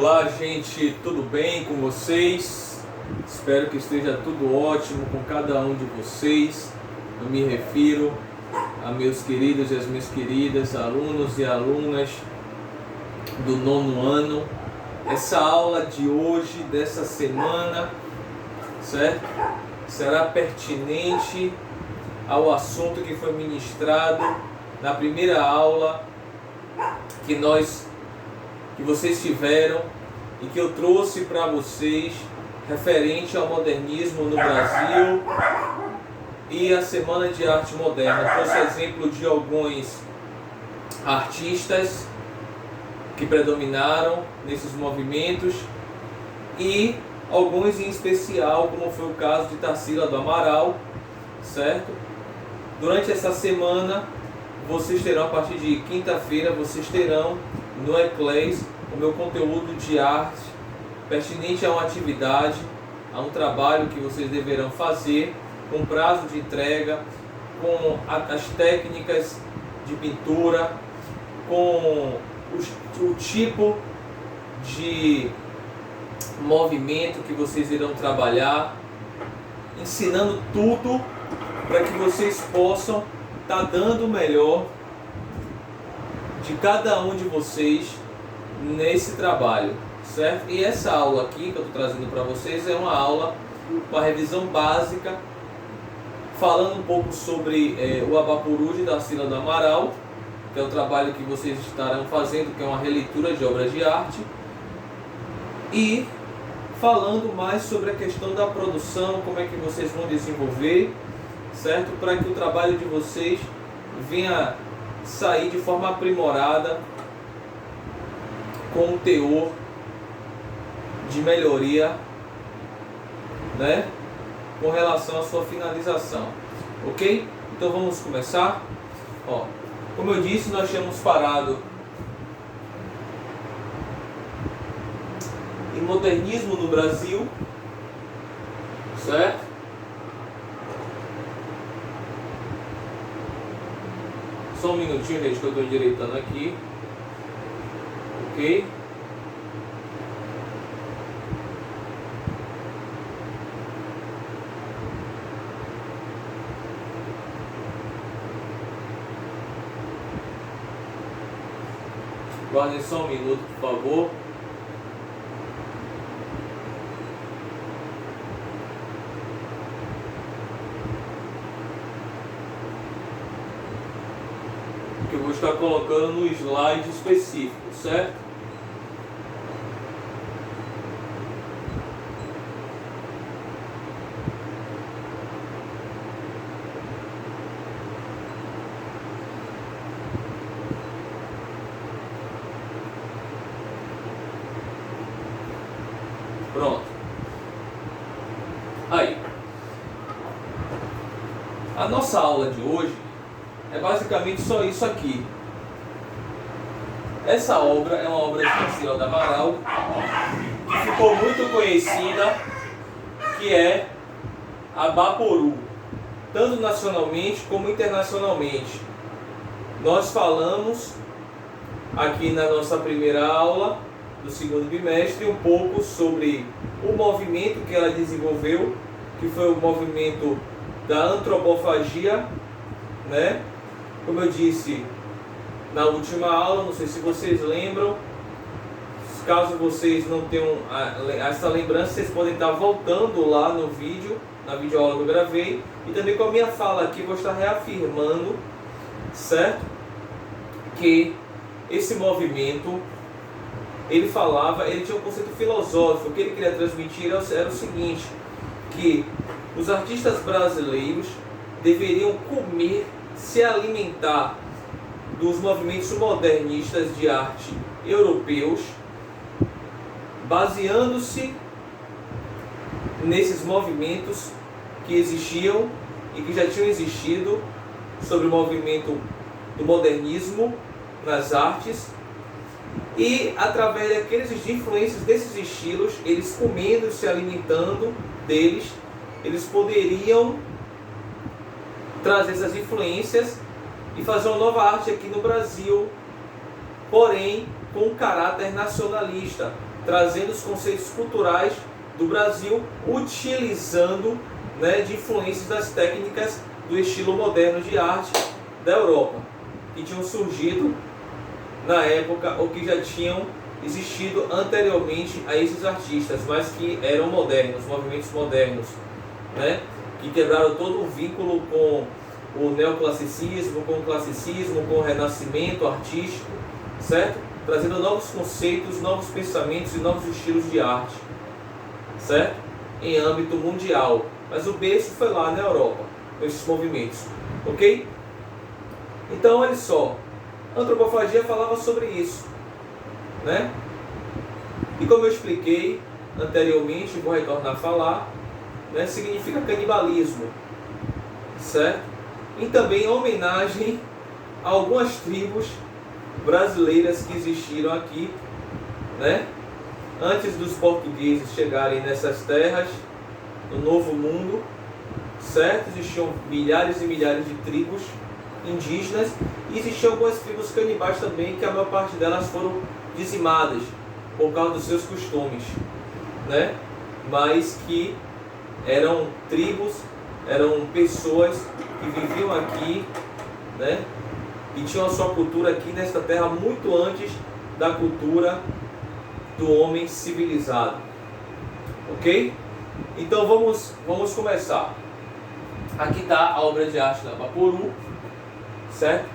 Olá, gente, tudo bem com vocês? Espero que esteja tudo ótimo com cada um de vocês. Eu me refiro a meus queridos e as minhas queridas, alunos e alunas do 9º ano. Essa aula de hoje, dessa semana, certo? Será pertinente ao assunto que foi ministrado na primeira aula que vocês tiveram e que eu trouxe para vocês referente ao modernismo no Brasil e a Semana de Arte Moderna. Trouxe exemplo de alguns artistas que predominaram nesses movimentos e alguns em especial, como foi o caso de Tarsila do Amaral, certo? Durante essa semana, vocês terão, a partir de quinta-feira, vocês terão no Eclés o meu conteúdo de arte pertinente a uma atividade, a um trabalho que vocês deverão fazer, com prazo de entrega, com as técnicas de pintura, com o tipo de movimento que vocês irão trabalhar, ensinando tudo para que vocês possam estar dando o melhor de cada um de vocês nesse trabalho, certo? E essa aula aqui que eu estou trazendo para vocês é uma aula, uma revisão básica, falando um pouco sobre o Abapuru de Tarsila do Amaral, que é o trabalho que vocês estarão fazendo, que é uma releitura de obras de arte, e falando mais sobre a questão da produção, como é que vocês vão desenvolver, certo? Para que o trabalho de vocês venha sair de forma aprimorada, com um teor de melhoria, né? Com relação à sua finalização, ok? Então vamos começar. Ó, como eu disse, nós tínhamos parado em modernismo no Brasil, certo? Só um minutinho, gente, que eu estou endireitando aqui. Ok? Guardem só um minuto, por favor. Que eu vou estar colocando no slide específico, certo? Pronto. Aí. A nossa aula de hoje é basicamente só isso aqui. Essa obra é uma obra de Tarsila do Amaral, que ficou muito conhecida, que é Abapuru, tanto nacionalmente como internacionalmente. Nós falamos aqui na nossa primeira aula do segundo bimestre um pouco sobre o movimento que ela desenvolveu, que foi o movimento da antropofagia, né? Como eu disse na última aula, não sei se vocês lembram, caso vocês não tenham essa lembrança, vocês podem estar voltando lá no vídeo, na videoaula que eu gravei, e também com a minha fala aqui vou estar reafirmando, certo? Que esse movimento, ele tinha um conceito filosófico, o que ele queria transmitir era o seguinte, que os artistas brasileiros deveriam comer, se alimentar dos movimentos modernistas de arte europeus, baseando-se nesses movimentos que existiam e que já tinham existido sobre o movimento do modernismo nas artes, e através daqueles influências desses estilos, eles comendo, se alimentando deles, eles poderiam trazer essas influências e fazer uma nova arte aqui no Brasil, porém com um caráter nacionalista, trazendo os conceitos culturais do Brasil, utilizando, né, de influências das técnicas do estilo moderno de arte da Europa, que tinham surgido na época ou que já tinham existido anteriormente a esses artistas, mas que eram modernos, movimentos modernos, né, que quebraram todo o vínculo com o neoclassicismo, com o classicismo, com o renascimento artístico, certo? Trazendo novos conceitos, novos pensamentos e novos estilos de arte, certo? Em âmbito mundial. Mas o berço foi lá na Europa, com esses movimentos, ok? Então, olha só, a antropofagia falava sobre isso, né? E como eu expliquei anteriormente, vou retornar a falar, né, significa canibalismo, certo? E também homenagem a algumas tribos brasileiras que existiram aqui, né, antes dos portugueses chegarem nessas terras, no Novo Mundo, certo? Existiam milhares e milhares de tribos indígenas e existiam algumas tribos canibais também, que a maior parte delas foram dizimadas por causa dos seus costumes, né? Mas que eram tribos, eram pessoas que viviam aqui, né? E tinham a sua cultura aqui nesta terra muito antes da cultura do homem civilizado, ok? Então vamos começar. Aqui está a obra de arte da Vaporu, certo?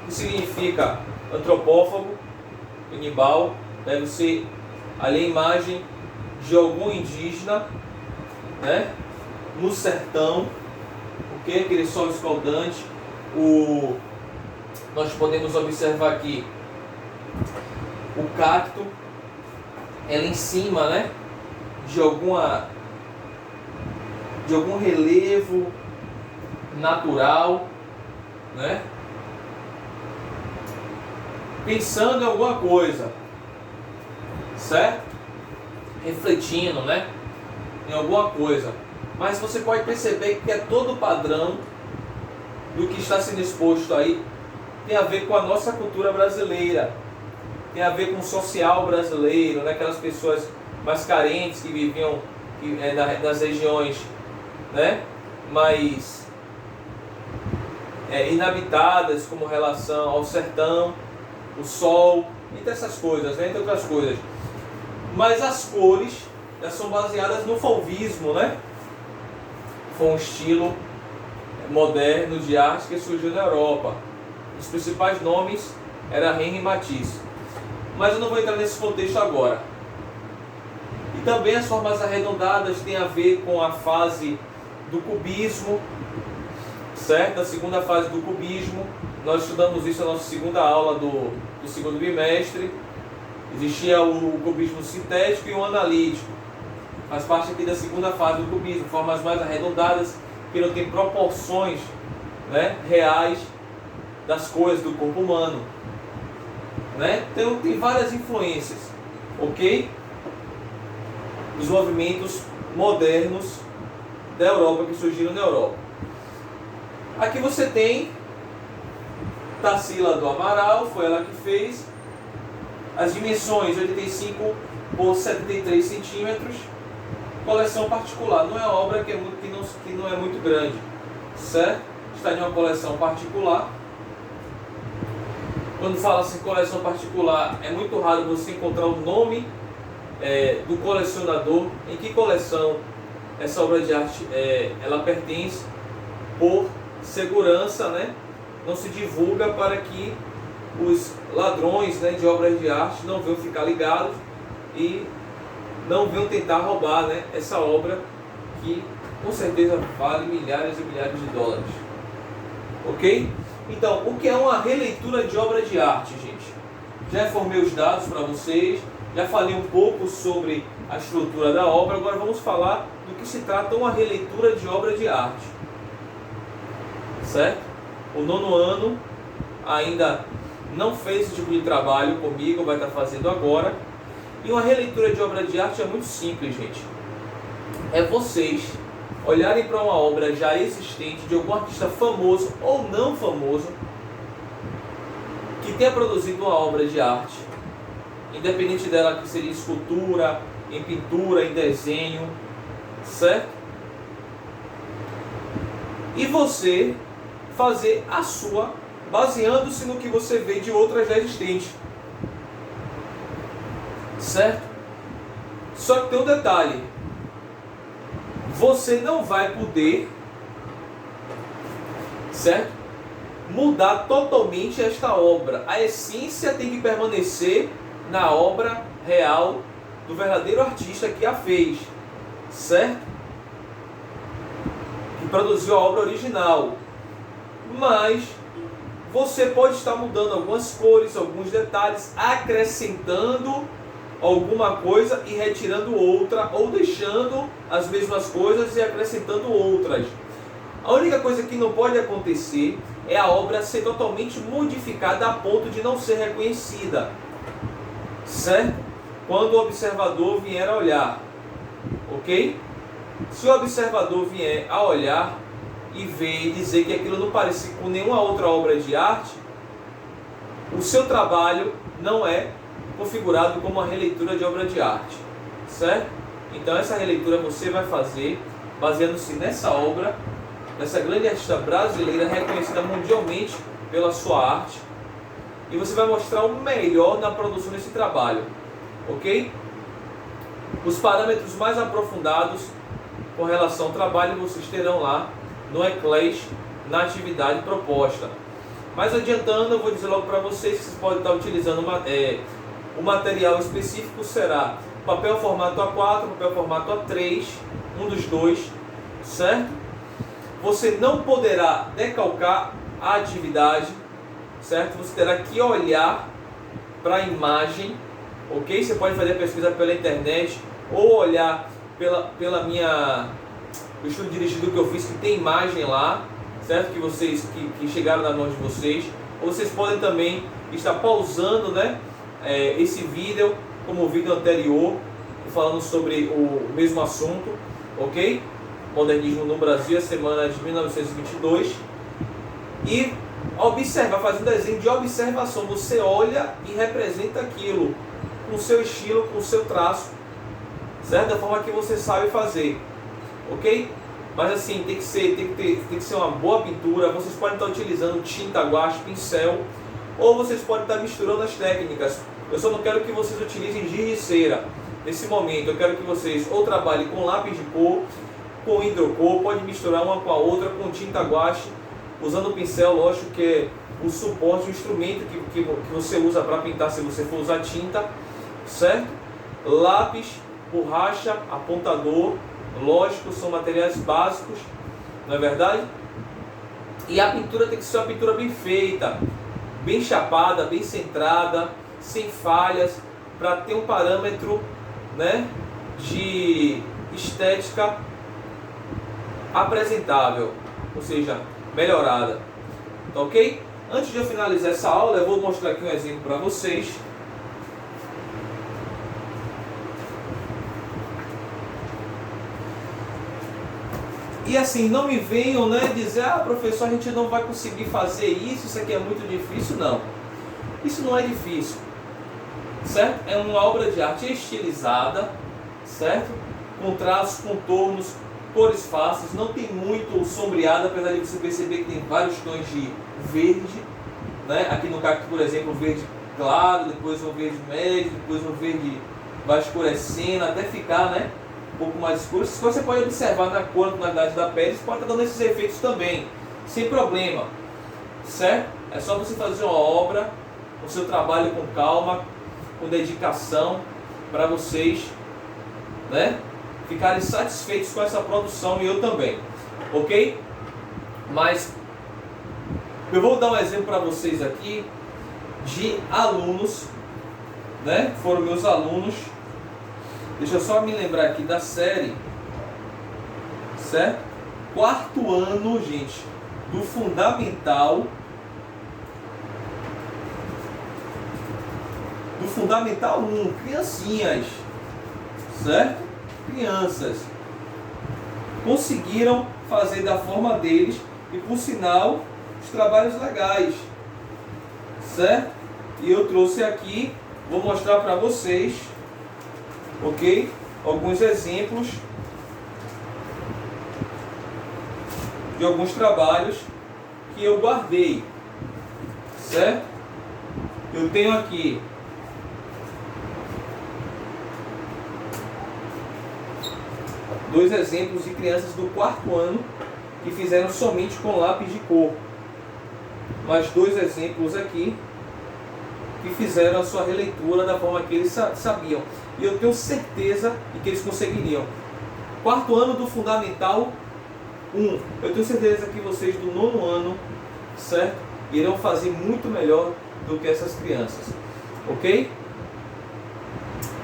Que significa antropófago, canibal. Deve ser ali a imagem de algum indígena, né, no sertão, ok? Aquele sol escaldante. Nós podemos observar aqui o cacto, ela em cima, né, de algum relevo natural, né, pensando em alguma coisa, certo? Refletindo, né, em alguma coisa. Mas você pode perceber que é todo o padrão do que está sendo exposto aí tem a ver com a nossa cultura brasileira, tem a ver com o social brasileiro, né? Aquelas pessoas mais carentes que viviam nas regiões, né, mais inabitadas, como relação ao sertão, o sol, entre essas coisas, né? Entre outras coisas. Mas as cores são baseadas no fauvismo, né? Foi um estilo moderno de arte que surgiu na Europa. Os principais nomes eram Henri Matisse. Mas eu não vou entrar nesse contexto agora. E também as formas arredondadas têm a ver com a fase do cubismo, certo? A segunda fase do cubismo. Nós estudamos isso na nossa segunda aula do segundo bimestre. Existia o cubismo sintético e o analítico. Faz parte aqui da segunda fase do cubismo, formas mais arredondadas, que não tem proporções, né, reais das coisas do corpo humano, né? Então tem várias influências, ok? Os movimentos modernos da Europa, que surgiram na Europa. Aqui você tem Tarsila do Amaral, foi ela que fez. As dimensões 85 por 73 centímetros. Coleção particular, não é obra que não é muito grande, certo? Está em uma coleção particular. Quando fala-se em coleção particular, é muito raro você encontrar o nome do colecionador, em que coleção essa obra de arte ela pertence, por segurança, né? Não se divulga para que os ladrões, né, de obras de arte não venham ficar ligados e não venham tentar roubar, né, essa obra que com certeza vale milhares e milhares de dólares. Ok? Então, o que é uma releitura de obra de arte, gente? Já informei os dados para vocês, já falei um pouco sobre a estrutura da obra, agora vamos falar do que se trata uma releitura de obra de arte. Certo? O nono ano ainda não fez esse tipo de trabalho comigo, vai estar fazendo agora. E uma releitura de obra de arte é muito simples, gente. É vocês olharem para uma obra já existente de algum artista famoso ou não famoso que tenha produzido uma obra de arte, independente dela que seria em escultura, em pintura, em desenho, certo? E você fazer a sua, baseando-se no que você vê de outras já existentes, certo? Só que tem um detalhe, você não vai poder, certo, mudar totalmente esta obra. A essência tem que permanecer na obra real do verdadeiro artista que a fez, certo? Que produziu a obra original. Mas você pode estar mudando algumas cores, alguns detalhes, acrescentando alguma coisa e retirando outra, ou deixando as mesmas coisas e acrescentando outras. A única coisa que não pode acontecer é a obra ser totalmente modificada a ponto de não ser reconhecida, certo? Quando o observador vier a olhar, ok? Se o observador vier a olhar e ver e dizer que aquilo não parece com nenhuma outra obra de arte, o seu trabalho não é configurado como uma releitura de obra de arte, certo? Então essa releitura você vai fazer baseando-se nessa obra, nessa grande artista brasileira reconhecida mundialmente pela sua arte, e você vai mostrar o melhor na produção desse trabalho, ok? Os parâmetros mais aprofundados com relação ao trabalho vocês terão lá no Eclash, na atividade proposta. Mas adiantando, eu vou dizer logo para vocês que vocês podem estar utilizando o material específico será papel formato A4, papel formato A3, um dos dois, certo? Você não poderá decalcar a atividade, certo? Você terá que olhar para a imagem, ok? Você pode fazer a pesquisa pela internet ou olhar pela minha o estudo dirigido que eu fiz, que tem imagem lá, certo? Que vocês que chegaram na mão de vocês. Ou vocês podem também estar pausando, né, esse vídeo, como o vídeo anterior, falando sobre o mesmo assunto, ok? Modernismo no Brasil, a semana de 1922. E observa, faz um desenho de observação. Você olha e representa aquilo com o seu estilo, com o seu traço, certo? Da forma que você sabe fazer. Ok? Mas assim, tem que ser uma boa pintura. Vocês podem estar utilizando tinta, guache, pincel, ou vocês podem estar misturando as técnicas. Eu só não quero que vocês utilizem giz de cera nesse momento. Eu quero que vocês ou trabalhem com lápis de cor, com hidrocor, pode misturar uma com a outra, com tinta guache, usando o pincel, lógico que é o suporte, o instrumento que você usa para pintar, se você for usar tinta, certo? Lápis, borracha, apontador, lógico, são materiais básicos, não é verdade? E a pintura tem que ser uma pintura bem feita, bem chapada, bem centrada, sem falhas, para ter um parâmetro, né, de estética apresentável, ou seja, melhorada. Tá ok? Antes de eu finalizar essa aula, eu vou mostrar aqui um exemplo para vocês. E assim, não me venham, né, dizer, professor, a gente não vai conseguir fazer isso aqui é muito difícil. Não, isso não é difícil, certo? É uma obra de arte estilizada, certo? Com traços, contornos, cores fáceis, não tem muito sombreado, apesar de você perceber que tem vários tons de verde, né? Aqui no cacto, por exemplo, verde claro, depois um verde médio, depois um verde vai escurecendo, até ficar, né, um pouco mais escuro. Se você pode observar na cor, na tonalidade da pele, você pode estar dando esses efeitos também, sem problema, certo? É só você fazer uma obra, o seu trabalho com calma, com dedicação, para vocês, né, ficarem satisfeitos com essa produção, e eu também, ok? Mas eu vou dar um exemplo para vocês aqui de alunos, né? Foram meus alunos. Deixa eu só me lembrar aqui da série, certo? Quarto ano, gente, do Fundamental. Do Fundamental 1, criancinhas, certo? Crianças conseguiram fazer da forma deles, e por sinal, os trabalhos legais, certo? E eu trouxe aqui vou mostrar para vocês, ok? Alguns exemplos de alguns trabalhos que eu guardei, certo? Eu tenho aqui dois exemplos de crianças do 4º ano que fizeram somente com lápis de cor. Mais dois exemplos aqui que fizeram a sua releitura da forma que eles sabiam. E eu tenho certeza de que eles conseguiriam. 4º ano do Fundamental 1. Eu tenho certeza que vocês do 9º ano, certo? Irão fazer muito melhor do que essas crianças. Ok?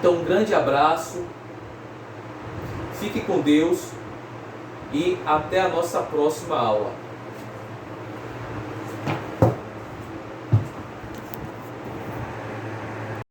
Então, um grande abraço. Fique com Deus. E até a nossa próxima aula.